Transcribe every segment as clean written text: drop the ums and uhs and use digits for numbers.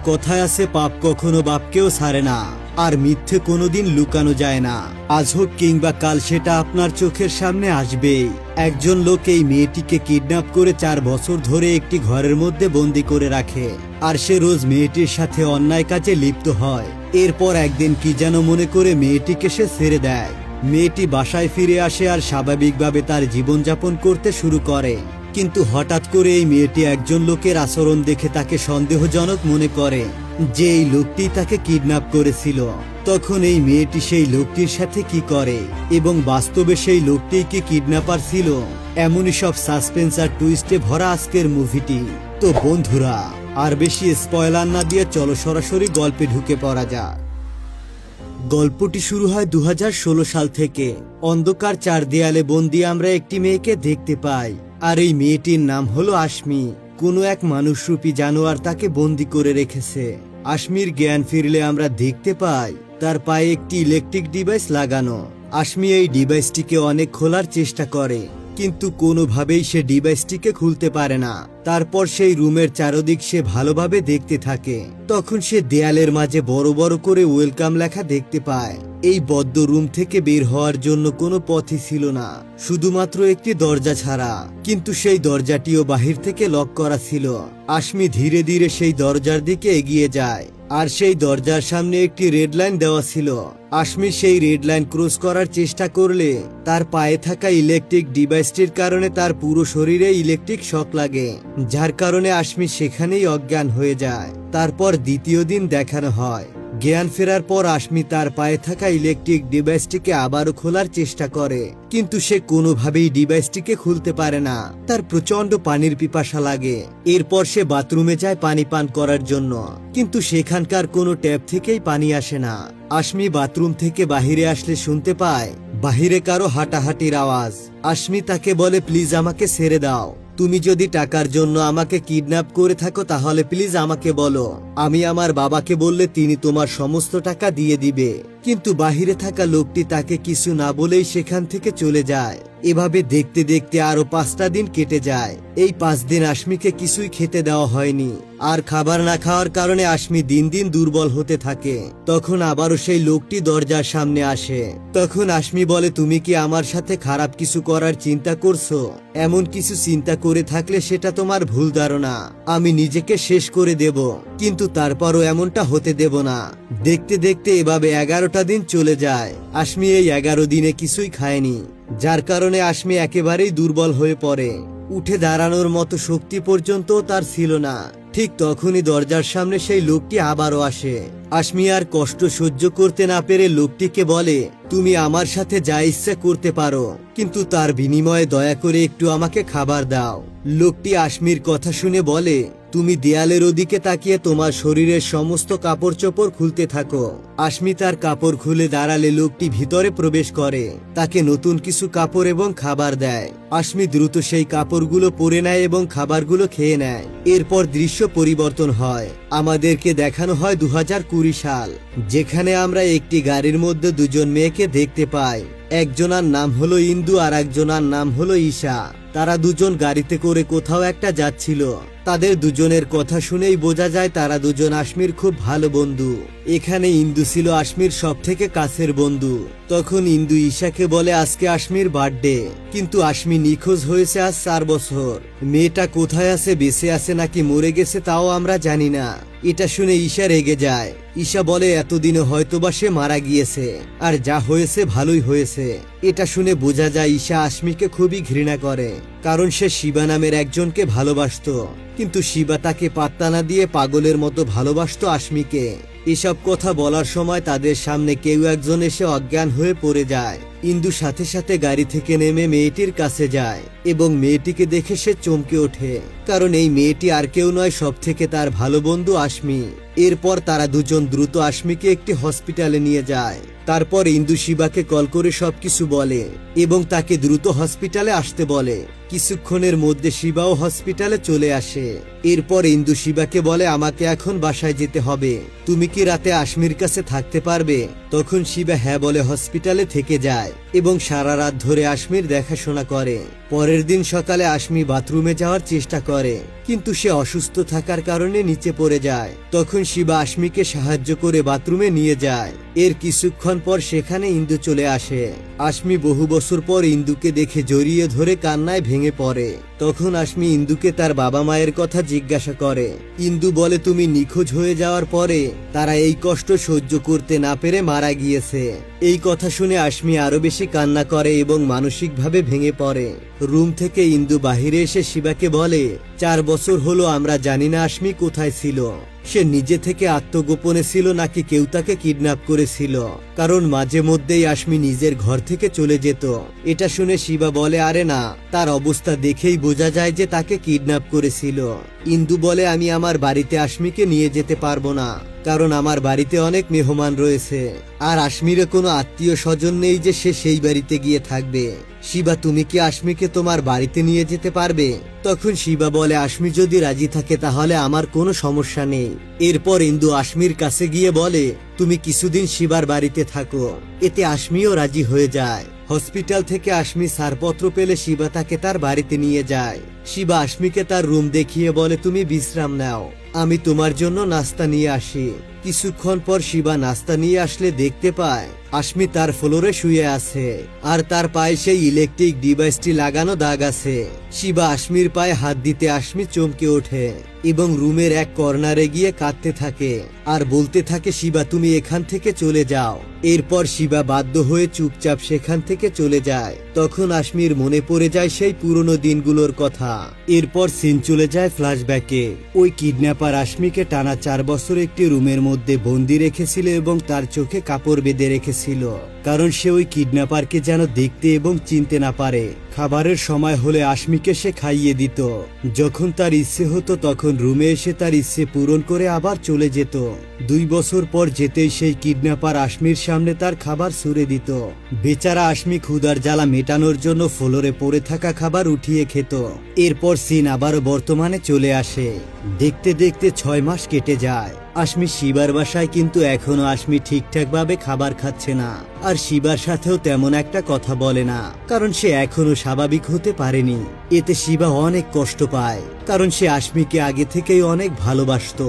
কথায় আছে, পাপ কখনো বাপকেও ছাড়ে না, আর মিথ্যে কোনোদিন লুকানো যায় না। আজ হোক কিংবা কাল সেটা আপনার চোখের সামনে আসবেই। একজন লোক এই মেয়েটিকে কিডন্যাপ করে 4 বছর ধরে একটি ঘরের মধ্যে বন্দি করে রাখে, আর সে রোজ মেয়েটির সাথে অন্যায় কাজে লিপ্ত হয়। এরপর একদিন কি যেন মনে করে মেয়েটিকে সে ছেড়ে দেয়। মেয়েটি বাসায় ফিরে আসে আর স্বাভাবিকভাবে তার জীবনযাপন করতে শুরু করে। কিন্তু হঠাৎ করে এই মেয়েটি একজন লোকের আচরণ দেখে তাকে সন্দেহজনক মনে করে যে এই লোকটি তাকে কিডন্যাপ করেছিল। তখন এই মেয়েটি সেই লোকটির সাথে কি করে এবং বাস্তবে সেই লোকটি কি কিডন্যাপার ছিল, এমনই সব সাসপেন্স আর টুইস্টে ভরা আজকের মুভিটি। তো বন্ধুরা, আর বেশি স্পয়লার না দিয়ে চলো সরাসরি গল্পে ঢুকে পড়া যাক। গল্পটি শুরু হয় 2016 সাল থেকে। অন্ধকার 4 দেয়ালে বন্দি আমরা একটি মেয়েকে দেখতে পাই, আর এই মেয়েটির নাম হলো আশমি। কোনো এক মানুষরূপী জানোয়ার তাকে বন্দি করে রেখেছে। আশমির জ্ঞান ফিরলে আমরা দেখতে পাই তার পায়ে একটি ইলেকট্রিক ডিভাইস লাগানো। আশমি এই ডিভাইসটিকে অনেক খোলার চেষ্টা করে, কিন্তু কোনোভাবেই সে ডিভাইসটিকে খুলতে পারে না। তারপর সেই রুমের চারদিক সে ভালোভাবে দেখতে থাকে। তখন সে দেয়ালের মাঝে বড় বড় করে ওয়েলকাম লেখা দেখতে পায়। এই বদ্ধ রুম থেকে বের হওয়ার জন্য কোনো পথই ছিল না, শুধুমাত্র একটি দরজা ছাড়া। কিন্তু সেই দরজাটিও বাহির থেকে লক করা ছিল। আশমি ধীরে ধীরে সেই দরজার দিকে এগিয়ে যায়, আর সেই দরজার সামনে একটি রেড লাইন দেওয়া ছিল। আশমি সেই রেড লাইন ক্রস করার চেষ্টা করলে তার পায়ে থাকা ইলেকট্রিক ডিভাইসটির কারণে তার পুরো শরীরে ইলেকট্রিক শক লাগে, যার কারণে আশমি সেখানেই অজ্ঞান হয়ে যায়। তারপর দ্বিতীয় দিন দেখানো হয়। জ্ঞান ফেরার পর আশমি তার পায়ে থাকা ইলেকট্রিক ডিভাইসটিকে আবারও খোলার চেষ্টা করে, কিন্তু সে কোনোভাবেই ডিভাইসটিকে খুলতে পারে না। তার প্রচন্ড পানির পিপাসা লাগে। এরপর সে বাথরুমে যায় পানি পান করার জন্য, কিন্তু সেখানকার কোনো ট্যাপ থেকেই পানি আসে না। আশমি বাথরুম থেকে বাহিরে আসলে শুনতে পায় বাহিরে কারো হাঁটাহাঁটির আওয়াজ। আশমি তাকে বলে, প্লিজ আমাকে ছেড়ে দাও। তুমি যদি টাকার জন্য আমাকে কিডন্যাপ করে থাকো তাহলে প্লিজ আমাকে বলো। আমি আমার বাবাকে বললে তিনি তোমার সমস্ত টাকা দিয়ে দিবে। কিন্তু বাহিরে থাকা লোকটি তাকে কিছু না বলেই সেখান থেকে চলে যায়। এভাবে দেখতে দেখতে আরো 5টা দিন কেটে যায়। এই 5 দিন আশমিকে কিছুই খেতে দেওয়া হয়নি, আর খাবার না খাওয়ার কারণে আশমি দিন দিন দুর্বল হতে থাকে। তখন আবারও সেই লোকটি দরজার সামনে আসে। তখন আশমি বলে, তুমি কি আমার সাথে খারাপ কিছু করার চিন্তা করছো? এমন কিছু চিন্তা করে থাকলে সেটা তোমার ভুল ধারণা। আমি নিজেকে শেষ করে দেব, কিন্তু তারপরও এমনটা হতে দেব না। দেখতে দেখতে এভাবে 11টা দিন চলে যায়। আশমি এই 11 দিনে কিছুই খায়নি, যার কারণে আশমি একেবারেই দুর্বল হয়ে পড়ে। উঠে দাঁড়ানোর মতো শক্তি পর্যন্ত তার ছিল না। ঠিক তখনই দরজার সামনে সেই লোকটি আবারও আসে। আশমি আর কষ্ট সহ্য করতে না পেরে লোকটিকে বলে, তুমি আমার সাথে যা ইচ্ছা করতে পারো, কিন্তু তার বিনিময়ে দয়া করে একটু আমাকে খাবার দাও। লোকটি আশমির কথা শুনে বলে, তুমি দেয়ালের ওদিকে তাকিয়ে তোমার শরীরের সমস্ত কাপড় চোপড় খুলতে থাকো। আশমি তার কাপড় খুলে দাঁড়ালে লোকটি ভিতরে প্রবেশ করে, তাকে নতুন কিছু কাপড় এবং খাবার দেয়। আশমি দ্রুত সেই কাপড়গুলো পরে নেয় এবং খাবারগুলো খেয়ে নেয়। এরপর দৃশ্য পরিবর্তন হয়। আমাদেরকে দেখানো হয় 2020 সাল, যেখানে আমরা একটি গাড়ির মধ্যে 2জন মেয়েকে দেখতে পাই। একজনার নাম হলো ইন্দু আর একজনার নাম হলো ঈশা। তারা 2জন গাড়িতে করে কোথাও একটা যাচ্ছিল। তাদের 2জনের কথা শুনেই বোঝা যায় তারা 2জন আশমির খুব ভালো বন্ধু। এখানে ইন্দু ছিল আশমির সব থেকে কাছের বন্ধু। তখন ইন্দু ঈশাকে বলে, আজকে আশমির বার্থডে, কিন্তু আশমি নিখোঁজ হয়েছে আজ 4 বছর। মেয়েটা কোথায় আছে, বেঁচে আছে নাকি মরে গেছে তাও আমরা জানি না। এটা শুনে ঈশা রেগে যায়। ঈশা বলে, এতদিনে হয়তোবা সে মারা গিয়েছে, আর যা হয়েছে ভালোই হয়েছে। এটা শুনে বোঝা যায় ঈশা আশমিকে খুবই ঘৃণা করে, কারণ সে শিবা নামের একজনকে ভালোবাসতো, কিন্তু শিবা তাকে পাত্তা না দিয়ে পাগলের মতো ভালোবাসতো আশমিকে। এসব কথা বলার সময় তাদের সামনে কেউ একজন এসে অজ্ঞান হয়ে পড়ে যায়। ইন্দু সাথে সাথে গাড়ি থেকে নেমে মেয়েটির কাছে যায় এবং মেয়েটিকে দেখে সে চমকে ওঠে, কারণ এই মেয়েটি আর কেউ নয়, সব থেকে তার ভালো বন্ধু আশমি। এরপর তারা 2জন দ্রুত আশমিকে একটি হসপিটালে নিয়ে যায়। তারপর ইন্দু শিবাকে কল করে সবকিছু বলে এবং তাকে দ্রুত হসপিটালে আসতে বলে। কিছুক্ষণের মধ্যে শিবাও হসপিটালে চলে আসে। এরপর ইন্দু শিবাকে বলে, আমাকে এখন বাসায় যেতে হবে, তুমি কি রাতে আশমির কাছে থাকতে পারবে? তখন শিবা হ্যাঁ বলে হসপিটালে থেকে যায় এবং সারা রাত ধরে আশমির দেখাশোনা করে। পরের দিন সকালে আশমি বাথরুমে যাওয়ার চেষ্টা করে, কিন্তু সে অসুস্থ থাকার কারণে নিচে পড়ে যায়। তখন শিবা আশমিকে সাহায্য করে বাথরুমে নিয়ে যায়। এর কিছুক্ষণ পর সেখানে ইন্দু চলে আসে। আশমি বহু বছর পর ইন্দুকে দেখে জড়িয়ে ধরে কান্নায় ভেঙে পড়ে। তখন আশমি ইন্দুকে তার বাবা মায়ের কথা জিজ্ঞাসা করে। ইন্দু বলে, তুমি নিখোঁজ হয়ে যাওয়ার পরে তারা এই কষ্ট সহ্য করতে না পেরে মারা গিয়েছে। এই কথা শুনে আশমি আরো বেশি কান্না করে এবং মানসিকভাবে ভেঙে পড়ে। রুম থেকে ইন্দু বাহিরে এসে শিবাকে বলে, 4 বছর হলো আমরা জানি না আশমি কোথায় ছিল। সে নিজে থেকে আত্মগোপনে ছিল নাকি কেউ তাকে কিডন্যাপ করেছিল, কারণ মাঝে মধ্যেই আশমি নিজের ঘর থেকে চলে যেত। এটা শুনে শিবা বলে, আরে না, তার অবস্থা দেখেই বোঝা যায় যে তাকে কিডন্যাপ করেছিল। ইন্দু বলে, আমি আমার বাড়িতে আশমিকে নিয়ে যেতে পারবো না, কারণ আমার বাড়িতে অনেক মেহমান রয়েছে আর আশমিরও কোনো আত্মীয় স্বজন নেই যে সে সেই বাড়িতে গিয়ে থাকবে। শিবা, তুমি কি আশমিকে তোমার বাড়িতে নিয়ে যেতে পারবে? তখন শিবা বলে, আশমি যদি রাজি থাকে তাহলে আমার কোনো সমস্যা নেই। এরপর ইন্দু আশমির কাছে গিয়ে বলে, তুমি কিছুদিন শিবার বাড়িতে থাকো। এতে আশমিও রাজি হয়ে যায়। হসপিটাল থেকে আশমি ছাড়পত্র পেলে শিবা তাকে তার বাড়িতে নিয়ে যায়। শিবা আশমিকে তার রুম দেখিয়ে বলে, তুমি বিশ্রাম নাও, আমি তোমার জন্য নাস্তা নিয়ে আসি। কিছুক্ষণ পর শিবা নাস্তা নিয়ে আসলে দেখতে পায় আশমি তার ফ্লোরে শুয়ে আছে আর তার পায়ে সেই ইলেকট্রিক ডিভাইসটি লাগানো দাগ আছে। শিবা আশমির পায়ে হাত দিতে আশমি চমকে ওঠে এবং রুমের এক কর্নারে গিয়ে কাঁদতে থাকে আর বলতে থাকে, শিবা তুমি এখান থেকে চলে যাও। এরপর শিবা বাধ্য হয়ে চুপচাপ সেখান থেকে চলে যায়। তখন আশমির মনে পড়ে যায় সেই পুরনো দিনগুলোর কথা। এরপর সিন চলে যায় ফ্ল্যাশব্যাকে। ওই কিডন্যাপার আশমিকে টানা 4 বছর একটি রুমের মধ্যে বন্দি রেখেছিল এবং তার চোখে কাপড় বেঁধে রেখেছিল, কারণ সে ওই কিডন্যাপারকে যেন দেখতে এবং চিনতে না পারে। খাবারের সময় হলে আশমিকে সে খাইয়ে দিত। যখন তার ইচ্ছে হতো তখন রুমে এসে তার ইচ্ছে পূরণ করে আবার চলে যেত। 2 বছর পর যেতেই সেই কিডন্যাপার আশমির সামনে তার খাবার ছুঁড়ে দিত। বেচারা আশমি ক্ষুধার জ্বালা মেটানোর জন্য ফ্লোরে পড়ে থাকা খাবার উঠিয়ে খেত। এরপর সিন আবারও বর্তমানে চলে আসে। দেখতে দেখতে 6 মাস কেটে যায়। আশমি শিবার বাসায়, কিন্তু এখনো আশমি ঠিকঠাক ভাবে খাবার খাচ্ছে না আর শিবার সাথেও তেমন একটা কথা বলে না, কারণ সে এখনো স্বাভাবিক হতে পারেনি। এতে শিবা অনেক কষ্ট পায়, কারণ সে আশমিকে আগে থেকেই অনেক ভালোবাসতো।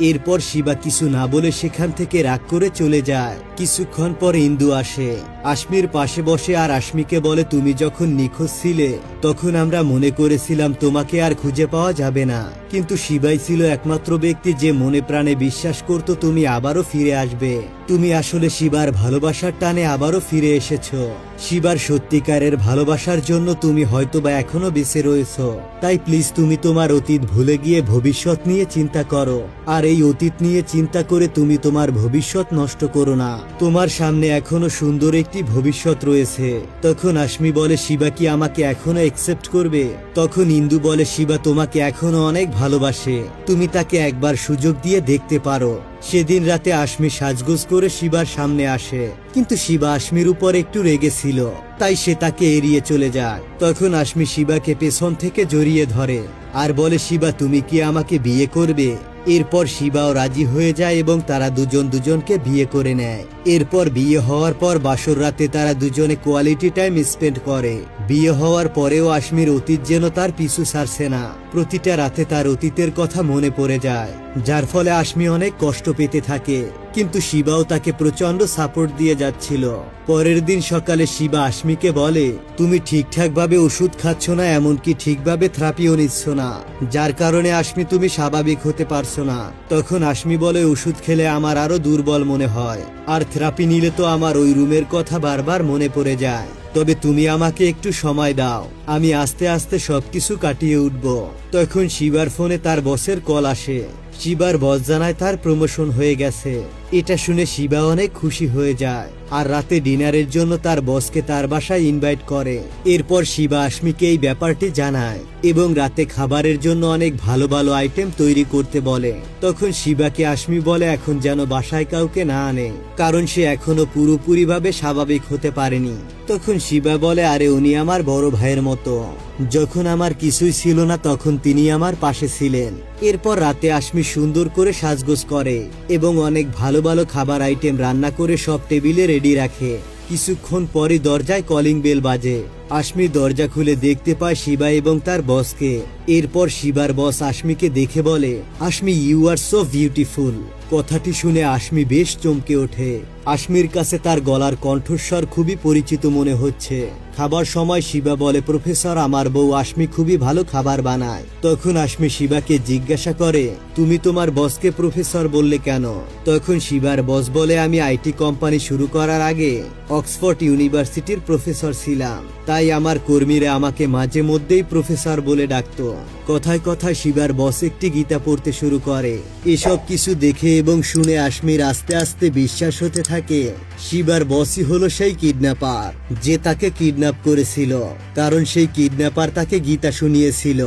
এরপর শিবা কিছু না বলে সেখান থেকে রাগ করে চলে যায়। কিছুক্ষণ পর ইন্দু আসে, আশমির পাশে বসে আর আশমিকে বলে, তুমি যখন নিখোঁজ ছিলে তখন আমরা মনে করেছিলাম তোমাকে আর খুঁজে পাওয়া যাবে না, কিন্তু শিবাই ছিল একমাত্র ব্যক্তি যে মনে প্রাণে বিশ্বাস করত তুমি আবারও ফিরে আসবে। তুমি আসলে শিবার ভালোবাসার টানে আবারও ফিরে এসেছো। শিবার সত্যিকারের ভালোবাসার জন্য তুমি হয়তোবা এখনো বেঁচে রয়েছো। তাই প্লিজ তুমি তোমার অতীত ভুলে গিয়ে ভবিষ্যৎ নিয়ে চিন্তা করো, আর এই অতীত নিয়ে চিন্তা করে তুমি তোমার ভবিষ্যৎ নষ্ট করো না। তোমার সামনে এখনো সুন্দর একটি ভবিষ্যৎ রয়েছে। তখন আশমি বলে, শিবা কি আমাকে এখনো অ্যাকসেপ্ট করবে? তখন ইন্দু বলে, শিবা তোমাকে এখনো অনেক ভালোবাসে, তুমি তাকে একবার সুযোগ দিয়ে দেখতে পারো। সেদিন রাতে আশমি সাজগোজ করে শিবার সামনে আসে, কিন্তু শিবা আশমির উপর একটু রেগেছিল, তাই সে তাকে এড়িয়ে চলে যায়। তখন আশমি শিবাকে পেছন থেকে জড়িয়ে ধরে আর বলে, শিবা তুমি কি আমাকে বিয়ে করবে? এরপর শিবাও রাজি হয়ে যায় এবং তারা দুজনকে বিয়ে করে নেয়। এরপর বিয়ে হওয়ার পর বাসর রাতে তারা দুজনে কোয়ালিটি টাইম স্পেন্ড করে। বিয়ে হওয়ার পরেও আশমির অতীত যেন তার পিছু ছাড়ছে না। প্রতিটা রাতে তার অতীতের কথা মনে পড়ে যায়, যার ফলে আশমি অনেক কষ্ট পেতে থাকে, কিন্তু শিবাও তাকে প্রচন্ড সাপোর্ট দিয়ে যাচ্ছিল। পরের দিন সকালে শিবা আশমিকে বলে, তুমি ঠিকঠাক ভাবে ওষুধ খাচ্ছ না, এমনকি ঠিকভাবে থেরাপিও নিচ্ছ না, যার কারণে আশমি তুমি স্বাভাবিক হতে পারছো না। তখন আশমি বলে, ওষুধ খেলে আমার আরো দুর্বল মনে হয়, আর থেরাপি নিলে তো আমার ওই রুমের কথা বারবার মনে পড়ে যায়। তবে তুমি আমাকে একটু সময় দাও, আমি আস্তে আস্তে সবকিছু কাটিয়ে উঠব। তখন শিবার ফোনে তার বসের কল আসে। শিবার বস জানায় তার প্রমোশন হয়ে গেছে। এটা শুনে শিবা অনেক খুশি হয়ে যায় আর রাতে ডিনারের জন্য তার বসকে তার বাসায় ইনভাইট করে। এরপর শিবা আশমিকে এই ব্যাপারটি জানায় এবং রাতে খাবারের জন্য অনেক ভালো ভালো আইটেম তৈরি করতে বলে। তখন শিবাকে আশমি বলে এখন যেন বাসায় কাউকে না আনে, কারণ সে এখনো পুরোপুরি ভাবে স্বাভাবিক হতে পারেনি। তখন শিবা বলে, আরে উনি আমার বড় ভাইয়ের মতো, যখন আমার কিছুই ছিল না তখন তিনি আমার পাশে ছিলেন। এরপর রাতে আশমি সুন্দর করে সাজগোজ করে এবং অনেক ভালো ভালো খাবার আইটেম রান্না করে সব টেবিলে রেডি রাখে। কিছুক্ষণ পরই দরজায় কলিং বেল বাজে। আশমি দরজা খুলে দেখতে পায় শিবা এবং তার বসকে। এরপর শিবার বস আশমিকে দেখে বলে, আশমি, ইউ আর সো বিউটিফুল। কথাটি শুনে আশমি বেশ চমকে ওঠে। আশমির কাছে তার গলার কণ্ঠস্বর খুবই পরিচিত মনে হচ্ছে। খাবার সময় শিবা বলে, প্রফেসর, আমার বউ আশমি খুবই ভালো খাবার বানায়। তখন আশমি শিবাকে জিজ্ঞাসা করে, তুমি তোমার বসকে প্রফেসর বললে কেন? তখন শিবার বস বলে, আমি আইটি কোম্পানি শুরু করার আগে অক্সফোর্ড ইউনিভার্সিটির প্রফেসর ছিলাম, তাই আমার কর্মীরা আমাকে মাঝে মধ্যেই প্রফেসর বলে ডাকতো। কথায় কথায় শিবার বস একটি গীতা পড়তে শুরু করে। এসব কিছু দেখে এবং শুনে আশমির আস্তে আস্তে বিশ্বাস হতে থাকে শিবার বসই হলো সেই কিডন্যাপার যে তাকে কিডন্যাপ করেছিল, কারণ সেই কিডন্যাপার তাকে গীতা শুনিয়েছিল।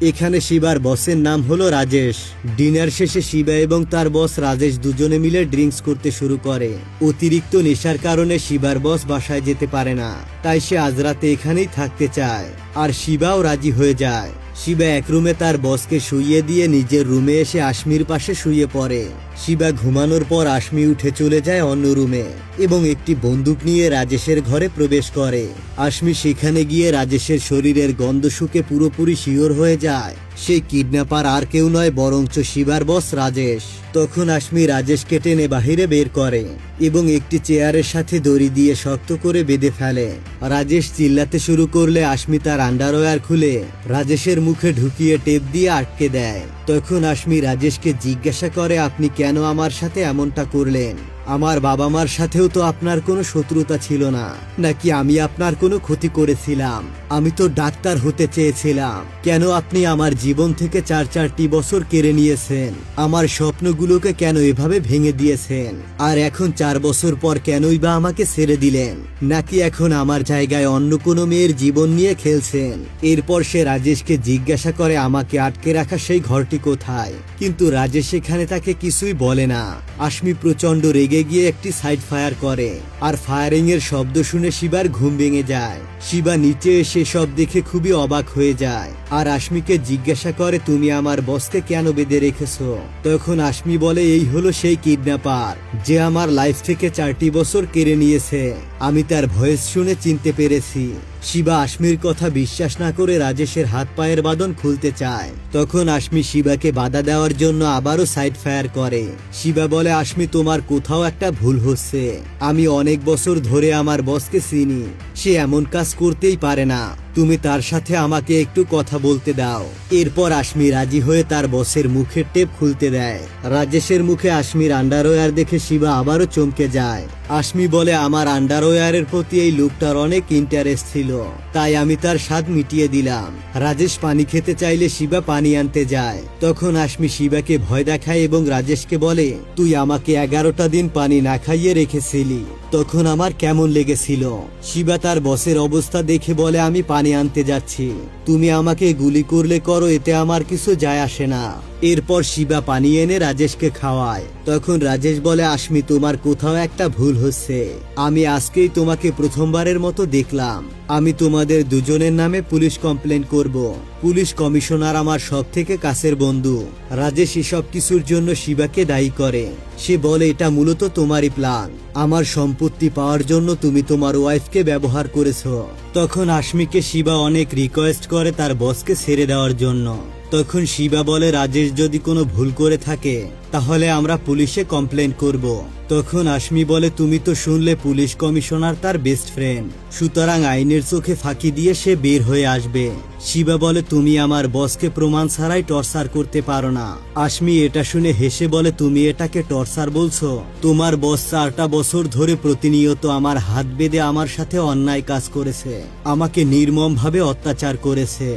এখানে শিবার বসের নাম হলো রাজেশ। ডিনার শেষে শিবা এবং তার বস রাজেশ দুজনে মিলে ড্রিঙ্কস করতে শুরু করে। অতিরিক্ত নেশার কারণে শিবার বস বাসায় যেতে পারে না, তাই সে আজ রাতে এখানেই থাকতে চায়, আর শিবাও রাজি হয়ে যায়। শিবা এক রুমে তার বসকে শুইয়ে দিয়ে নিজের রুমে এসে আশমির পাশে শুয়ে পড়ে। শিবা ঘুমানোর পর আশমি উঠে চলে যায় অন্য রুমে এবং একটি বন্দুক নিয়ে রাজেশের ঘরে প্রবেশ করে। আশমি সেখানে গিয়ে রাজেশের শরীরের গন্ধ শুকে পুরোপুরি শিওর হয়ে যায় সেই কিডন্যাপার আর কেউ নয় বরঞ্চ শিবার বস রাজেশ। তখন আশমি রাজেশকে টেনে বাহিরে বের করে এবং একটি চেয়ারের সাথে দড়ি দিয়ে শক্ত করে বেঁধে ফেলে। রাজেশ চিল্লাতে শুরু করলে আশমি তার আন্ডারওয়্যার খুলে রাজেশের মুখে ঢুকিয়ে টেপ দিয়ে আটকে দেয়। তখন আশমি রাজেশকে জিজ্ঞাসা করে, আপনি কেন আমার সাথে এমনটা করলেন? আমার বাবা মার সাথেও তো আপনার কোনো শত্রুতা ছিল না, নাকি আমি আপনার কোনো ক্ষতি করেছিলাম? আমি তো ডাক্তার হতে চেয়েছিলাম। কেন আপনি আমার জীবন থেকে 4 বছর কেড়ে নিয়েছেন? আমার স্বপ্নগুলোকে কেন এভাবে ভেঙে দিয়েছেন? আর এখন 4 বছর পর কেনই বা আমাকে ছেড়ে দিলেন? নাকি এখন আমার জায়গায় অন্য কোনো মেয়ের জীবন নিয়ে খেলছেন? এরপর সে রাজেশকে জিজ্ঞাসা করে, আমাকে আটকে রাখা সেই ঘরটি কোথায়? কিন্তু রাজেশ সেখানে তাকে কিছুই বলে না। আশমি প্রচন্ড রেগে গিয়ে একটি সাইড ফায়ার করে, আর ফায়ারিং এর শব্দ শুনে শিবার ঘুম ভেঙে যায়। শিবা নিচে এসে সব দেখে খুবই অবাক হয়ে যায় আর আশমিকে জিজ্ঞাসা করে, তুমি আমার বসকে কেন বেঁধে রেখেছো? তখন আশমি বলে, এই হলো সেই কিডন্যাপার যে আমার লাইফ থেকে 4টি বছর কেড়ে নিয়েছে। আমি তার ভয়েস শুনে চিনতে পেরেছি। শিবা আশমির কথা বিশ্বাস না করে রাজেশের হাত পায়ের বাঁধন খুলতে চায়। তখন আশমি শিবাকে বাধা দেওয়ার জন্য আবারও সাইড ফায়ার করে। শিবা বলে, আশমি, তোমার কোথাও একটা ভুল হচ্ছে। আমি অনেক বছর ধরে আমার বসকে চিনি, সে এমন কাজ করতেই পারে না। তুমি তার সাথে আমাকে একটু কথা বলতে দাও। এরপর আশমি রাজি হয়ে তার বসের মুখের টেপ খুলতে দেয়। রাজেশের মুখে আশমির আন্ডারওয়্যার দেখে শিবা আবারও চমকে যায়। আশমি বলে, আমার আন্ডারওয়্যারের প্রতি এই লোকটার অনেক ইন্টারেস্ট ছিল, তাই আমি তার স্বাদ মিটিয়ে দিলাম। রাজেশ পানি খেতে চাইলে শিবা পানি আনতে যায়। তখন আশমি শিবাকে ভয় দেখায় এবং রাজেশকে বলে, তুই আমাকে 11টা দিন পানি না খাইয়ে রেখেছিলি, তখন আমার কেমন লেগেছিল? শিবা তার বসের অবস্থা দেখে বলে, আমি পানি আনতে যাচ্ছি, তুমি আমাকে গুলি করলে করো, এতে আমার কিছু যায় আসে না। এরপর শিবা পানি এনে রাজেশকে খাওয়ায়। তখন রাজেশ বলে, আশমি, তোমার কোথাও একটা ভুল হচ্ছে। আমি আজকেই তোমাকে প্রথমবারের মতো দেখলাম। আমি তোমাদের দুজনের নামে পুলিশ কমপ্লেন করব। পুলিশ কমিশনার আমার সব থেকে কাছের বন্ধু। রাজেশ এসব কিছুর জন্য শিবাকে দায়ী করে। সে বলে, এটা মূলত তোমারই প্ল্যান। আমার সম্পত্তি পাওয়ার জন্য তুমি তোমার ওয়াইফকে ব্যবহার করেছো। তখন আশমিকে শিবা অনেক রিকোয়েস্ট করে তার বসকে ছেড়ে দেওয়ার জন্য। তখন শিবা বলে, রাজেশ যদি কোনো ভুল করে থাকে তাহলে আমরা পুলিশে কমপ্লেন করব। তখন আশমি বলে, তুমি তো শুনলে পুলিশ কমিশনার তার বেস্ট ফ্রেন্ড, সুতরাং আইনের চোখে ফাঁকি দিয়ে সে বের হয়ে আসবে। শিবা বলে, তুমি আমার বসকে প্রমাণ ছাড়াই টর্চার করতে পারো না। আশমি এটা শুনে হেসে বলে, তুমি এটাকে টর্চার বলছো? তোমার বস 4টা বছর ধরে প্রতিনিয়ত আমার হাত বেঁধে আমার সাথে অন্যায় কাজ করেছে, আমাকে নির্মমভাবে অত্যাচার করেছে।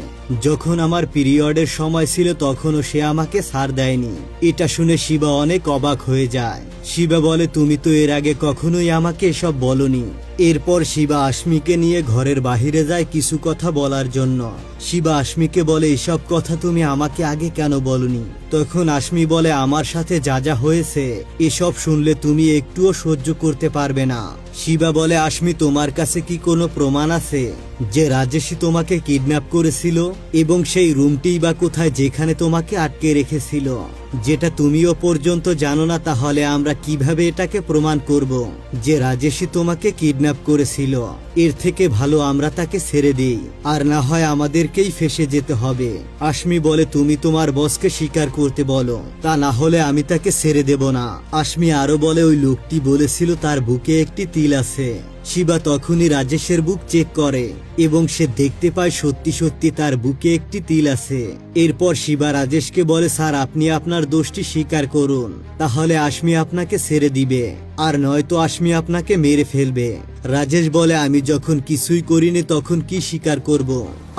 যখন আমার পিরিয়ডের সময় ছিল তখনও সে আমাকে ছাড় দেয়নি। এটা শুনে শিবা অনেক অবাক হয়ে যায়। শিবা বলে, তুমি তো এর আগে কখনোই আমাকে এসব বলনি। এরপর শিবা আশমিকে নিয়ে ঘরের বাহিরে যায় কিছু কথা বলার জন্য। শিবা আশমিকে বলে, এসব কথা তুমি আমাকে আগে কেন বলনি? তখন আশমি বলে, আমার সাথে যা যা হয়েছে এসব শুনলে তুমি একটুও সহ্য করতে পারবে না। শিবা বলে, আশমি তোমার কাছে কি কোনো প্রমাণ আছে যে রাজেশই তোমাকে কিডন্যাপ করেছিল এবং সেই রুমটিই বা কোথায় যেখানে তোমাকে আটকে রেখেছিল, যেটা তুমিও পর্যন্ত জানো না? তাহলে আমরা কিভাবে এটাকে প্রমাণ করব যে রাজেশই তোমাকে কিডন্যাপ করেছিল? এর থেকে ভালো আমরা তাকে ছেড়ে দিই, আর না হয় আমাদেরকেই ফেঁসে যেতে হবে। আশমি বলে, তুমি তোমার বসকে স্বীকার করতে বলো, তা না হলে আমি তাকে ছেড়ে দেব না। আশমি আরো বলে, ওই লোকটি বলেছিল তার বুকে একটি তিল আছে। শিবা তখনই রাজেশের বুক চেক করে এবং সে দেখতে পায় সত্যি সত্যি তার বুকে একটি তিল আছে। এরপর শিবা রাজেশকে বলে, স্যার আপনি আপনার দোষটি স্বীকার করুন, তাহলে আশমি আপনাকে ছেড়ে দিবে, আর নয়তো আশমি আপনাকে মেরে ফেলবে। রাজেশ বলে, আমি যখন কিছুই করিনি তখন কি স্বীকার করব?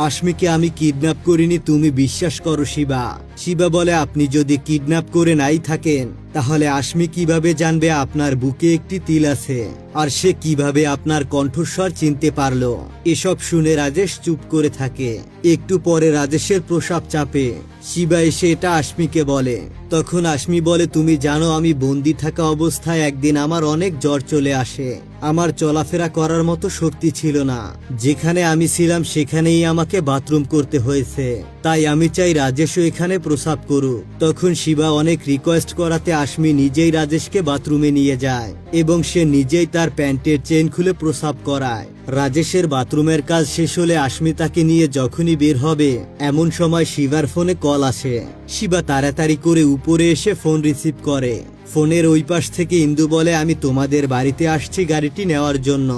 আশমিকে আমি কিডন্যাপ করিনি, তুমি বিশ্বাস করো শিবা। শিবা বলে, আপনি যদি কিডন্যাপ করে নাই থাকেন তাহলে আশমি কিভাবে জানবে আপনার বুকে একটি তিল আছে, আর সে কিভাবে আপনার কণ্ঠস্বর চিনতে পারলো? এসব শুনে রাজেশ চুপ করে থাকে। একটু পরে রাজেশের প্রস্রাব চাপে শিবা এসে এটা আশমিকে বলে। তখন আশমি বলে, তুমি জানো আমি বন্দি থাকা অবস্থায় একদিন আমার অনেক জ্বর চলে আসে, আমার চলাফেরা করার মতো শক্তি ছিল না, যেখানে আমি ছিলাম সেখানেই আমাকে বাথরুম করতে হয়েছে, তাই আমি চাই রাজেশও এখানে প্রস্রাব করুক। তখন শিবা অনেক রিকোয়েস্ট করাতে আশমি নিজেই রাজেশকে বাথরুমে নিয়ে যায় এবং সে নিজেই তার প্যান্টের চেন খুলে প্রস্রাব করায়। রাজেশের বাথরুমের কাজ শেষ হলে আশমি তাকে নিয়ে যখনই বের হবে এমন সময় শিবার ফোনে কল আসে। শিবা তাড়াতাড়ি করে উপরে এসে ফোন রিসিভ করে। ফোনের ওই পাশ থেকে ইন্দু বলে, আমি তোমাদের বাড়িতে আসছি গাড়িটি নেওয়ার জন্য।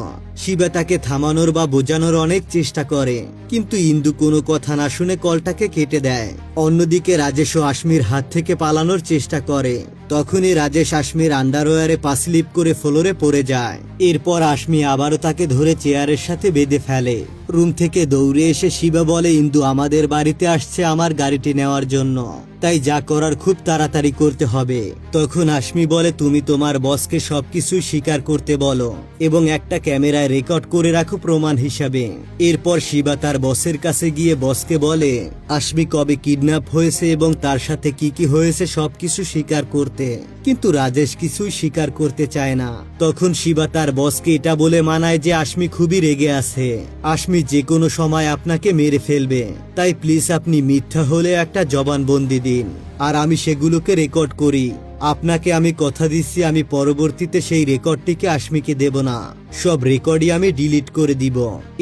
শিবা তাকে থামানোর বা বোঝানোর অনেক চেষ্টা করে, কিন্তু ইন্দু কোনো কথা না শুনে কলটাকে কেটে দেয়। অন্যদিকে রাজেশও আশমির হাত থেকে পালানোর চেষ্টা করে। তখনই রাজেশ আশমির আন্ডারওয়্যারে পা স্লিপ করে ফ্লোরে পড়ে যায়। এরপর আশমি আবারও তাকে ধরে চেয়ারের সাথে বেঁধে ফেলে। রুম থেকে দৌড়ে এসে শিবা বলে, ইন্দু আমাদের বাড়িতে আসছে আমার গাড়িটি নেওয়ার জন্য, তাই যা করার খুব তাড়াতাড়ি করতে হবে। তখন আশমি বলে, তুমি তোমার বসকে সবকিছু স্বীকার করতে বলো এবং একটা ক্যামেরায় রেকর্ড করে রাখো প্রমাণ হিসাবে। এরপর শিবা তার বসের কাছে গিয়ে বসকে বলে আশমি কবে কিডন্যাপ হয়েছে এবং তার সাথে কি কি হয়েছে সবকিছু স্বীকার করতে, কিন্তু রাজেশ কিছুই স্বীকার করতে চায় না। তখন শিবা তার বসকে এটা বলে মানায় যে আশমি খুবই রেগে আছে, আশমি যে কোনো সময় আপনাকে মেরে ফেলবে, তাই প্লিজ আপনি মিথ্যা হলে একটা জবানবন্দি দিন আর আমি সেগুলোকে রেকর্ড করি। আপনাকে আমি কথা দিচ্ছি আমি পরবর্তীতে সেই রেকর্ডটিকে আশমিকে দেব না, সব রেকর্ডই আমি ডিলিট করে দিব।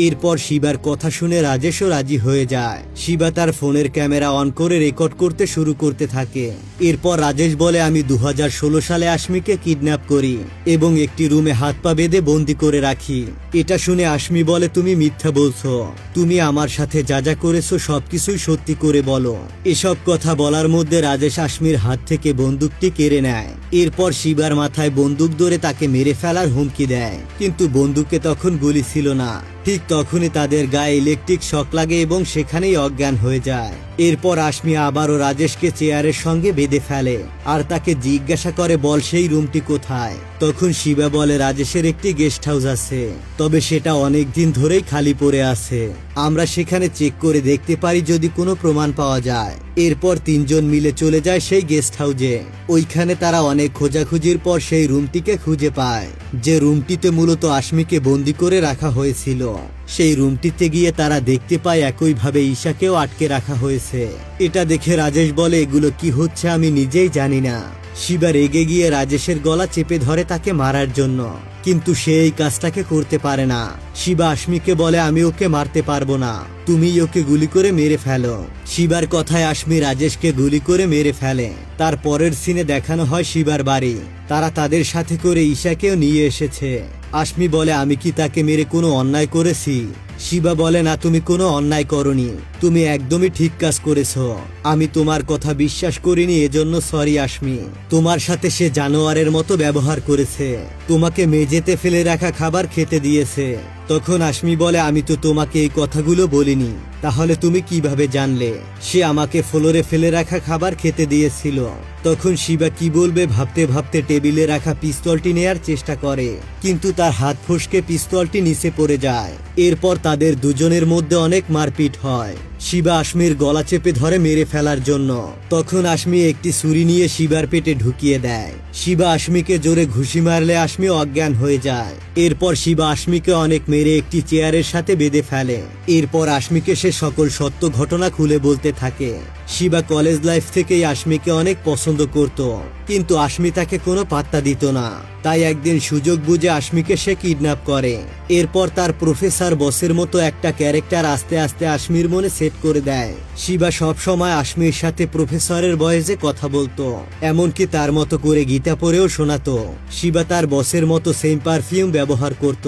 এরপর শিবার কথা শুনে রাজেশও রাজি হয়ে যায়। শিবা তার ফোনের ক্যামেরা অন করে রেকর্ড করতে শুরু করতে থাকে। এরপর রাজেশ বলে, আমি 2016 সালে আশমিকে কিডন্যাপ করি এবং একটি রুমে হাত পা বেঁধে বন্দি করে রাখি। এটা শুনে আশমি বলে, তুমি মিথ্যা বলছো, তুমি আমার সাথে যা যা করেছো সবকিছুই সত্যি করে বলো। এসব কথা বলার মধ্যে রাজেশ আশমির হাত থেকে বন্দুকটি কেড়ে নেয়। এরপর শিবার মাথায় বন্দুক ধরে তাকে মেরে ফেলার হুমকি দেয়, কিন্তু বন্দুকে তখন গুলি ছিল না। ঠিক তখনই তাদের গায়ে ইলেকট্রিক শক লাগে এবং সেখানেই অজ্ঞান হয়ে যায়। এরপর আশমি আবারও রাজেশকে চেয়ারের সঙ্গে বেঁধে ফেলে আর তাকে জিজ্ঞাসা করে, বল সেই রুমটি কোথায়? তখন শিবা বলে, রাজেশের একটি গেস্ট হাউস আছে, তবে সেটা অনেক দিন ধরেই খালি পড়ে আছে, আমরা সেখানে চেক করে দেখতে পারি যদি কোনো প্রমাণ পাওয়া যায়। এরপর তিনজন মিলে চলে যায় সেই গেস্ট হাউসে। ওইখানে তারা অনেক খোঁজাখুঁজির পর সেই রুমটিকে খুঁজে পায়, যে রুমটিতে মূলত আশমিকে বন্দি করে রাখা হয়েছিল। সেই রুমটিতে গিয়ে তারা দেখতে পায় একইভাবে ঈশাকেও আটকে রাখা হয়েছে। এটা দেখে রাজেশ বলে, এগুলো কি হচ্ছে আমি নিজেই জানি না। শিবা রেগে গিয়ে রাজেশের গলা চেপে ধরে তাকে মারার জন্য, কিন্তু সে এই কাজটাকে করতে পারে না। শিবা আশমিকে বলে, আমি ওকে মারতে পারবো না, তুমি ওকে গুলি করে মেরে ফেলো। শিবার কথায় আশমি রাজেশকে গুলি করে মেরে ফেলে। তার পরের সিনে দেখানো হয় শিবার বাড়ি, তারা তাদের সাথে করে ঈশাকেও নিয়ে এসেছে। আশমি বলে, আমি কি তাকে মেরে কোনো অন্যায় করেছি? শিবা বলে, না তুমি কোনো অন্যায় করনি, তুমি একদমই ঠিক কাজ করেছো, আমি তোমার কথা বিশ্বাস করিনি, এজন্য সরি আশমি। তোমার সাথে সে জানোয়ারের মতো ব্যবহার করেছে, তোমাকে মেঝেতে ফেলে রাখা খাবার খেতে দিয়েছে। তখন আশমি বলে, আমি তো তোমাকে এই কথাগুলো বলিনি, তাহলে তুমি কিভাবে জানলে সে আমাকে ফ্লোরে ফেলে রাখা খাবার খেতে দিয়েছিল? তখন শিবা কি বলবে ভাবতে ভাবতে টেবিলে রাখা পিস্তলটি নেয়ার চেষ্টা করে, কিন্তু তার হাত ফসকে পিস্তলটি নিচে পড়ে যায়। এরপর তাদের দুজনের মধ্যে অনেক মারপিট হয়। শিবা আশমির গলা চেপে ধরে মেরে ফেলার জন্য। তখন আশমি একটি ছুরি নিয়ে শিবার পেটে ঢুকিয়ে দেয়। শিবা আশমিকে জোরে ঘুষি মারলে আশমি অজ্ঞান হয়ে যায়। এরপর শিবা আশমিকে অনেক মেরে একটি চেয়ারের সাথে বেঁধে ফেলে। এরপর আশমিকে সে সকল সত্য ঘটনা খুলে বলতে থাকে। শিবা কলেজ লাইফ থেকেই আশমিকে অনেক পছন্দ করত, কিন্তু আশমি তাকে কোনো পাত্তা দিত না। তাই একদিন সুযোগ বুঝে আশমিকে সে কিডন্যাপ করে। এরপর তার প্রফেসর বসের মতো একটা ক্যারেক্টার আস্তে আস্তে আশমির মনে সেট করে দেয়। শিবা সব সময় আশমির সাথে প্রফেসরের ভয়েসে কথা বলতো, এমনকি তার মতো করে গীতা পড়েও শোনাতো। শিবা তার বসের মতো সেম পারফিউম ব্যবহার করত।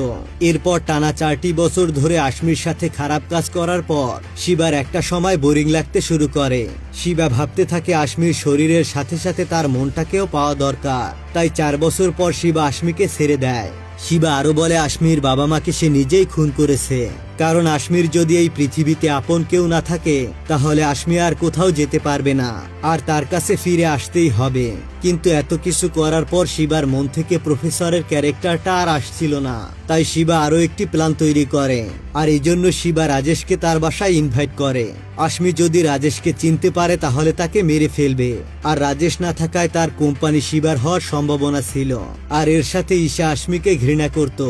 এরপর টানা 4টি বছর ধরে আশমির সাথে খারাপ কাজ করার পর শিবার একটা সময় বোরিং লাগতে শুরু করে। শিবা ভাবতে থাকে আশমির শরীরের সাথে সাথে তার মনটাকেও পাওয়া দরকার। তাই 4 বছর পর শিবা আশমিকে ছেড়ে দেয়। শিবা আরো বলে আশমির বাবা মাকে সে নিজেই খুন করেছে, কারণ আশমির যদি এই পৃথিবীতে আপন কেউ না থাকে তাহলে আশমি আর কোথাও যেতে পারবে না, আর তার কাছে ফিরে আসতেই হবে। কিন্তু এত কিছু করার পর শিবার মন থেকে প্রফেসরের ক্যারেক্টারটা আর আসছিল না। তাই শিবা আরো একটি প্ল্যান তৈরি করে, আর এই জন্য শিবা রাজেশকে তার বাসায় ইনভাইট করে। আশমি যদি রাজেশকে চিনতে পারে তাহলে তাকে মেরে ফেলবে, আর রাজেশ না থাকায় তার কোম্পানি শিবার হওয়ার সম্ভাবনা ছিল। আর এর সাথে ঈশা আশমিকে ঘৃণা করত,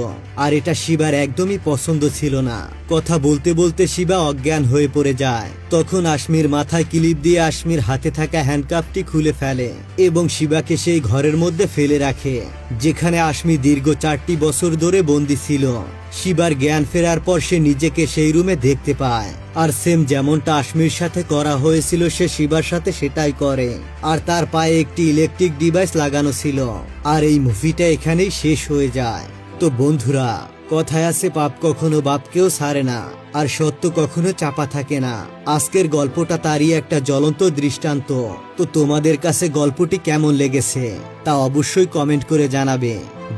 আর এটা শিবার একদমই পছন্দ ছিল না। কথা বলতে বলতে শিবা অজ্ঞান হয়ে পড়ে যায়। তখন আশমির মাথায় ক্লিপ দিয়ে আশমির হাতে থাকা হ্যান্ডকাপটি খুলে ফেলে এবং শিবাকে সেই ঘরের মধ্যে ফেলে রাখে, যেখানে আশমি দীর্ঘ 4টি বছর ধরে বন্দী ছিল। শিবার জ্ঞান ফেরার পর সে নিজেকে সেই রুমে দেখতে পায়, আর সেম যেমনটা আশমির সাথে করা হয়েছিল সে শিবার সাথে সেটাই করে, আর তার পায়ে একটি ইলেকট্রিক ডিভাইস লাগানো ছিল। আর এই মুভিটা এখানেই শেষ হয়ে যায়। তো বন্ধুরা, কথায় আছে পাপ কখনো বাপকেও ছাড়ে না, আর সত্য কখনো চাপা থাকে না। আজকের গল্পটা তারই একটা জ্বলন্ত দৃষ্টান্ত। তো তোমাদের কাছে গল্পটি কেমন লেগেছে তা অবশ্যই কমেন্ট করে জানাবে।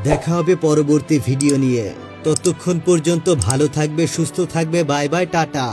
দেখা হবে পরবর্তী ভিডিও নিয়ে। ততক্ষণ পর্যন্ত ভালো থাকবে, সুস্থ থাকবে। Bye bye, tata.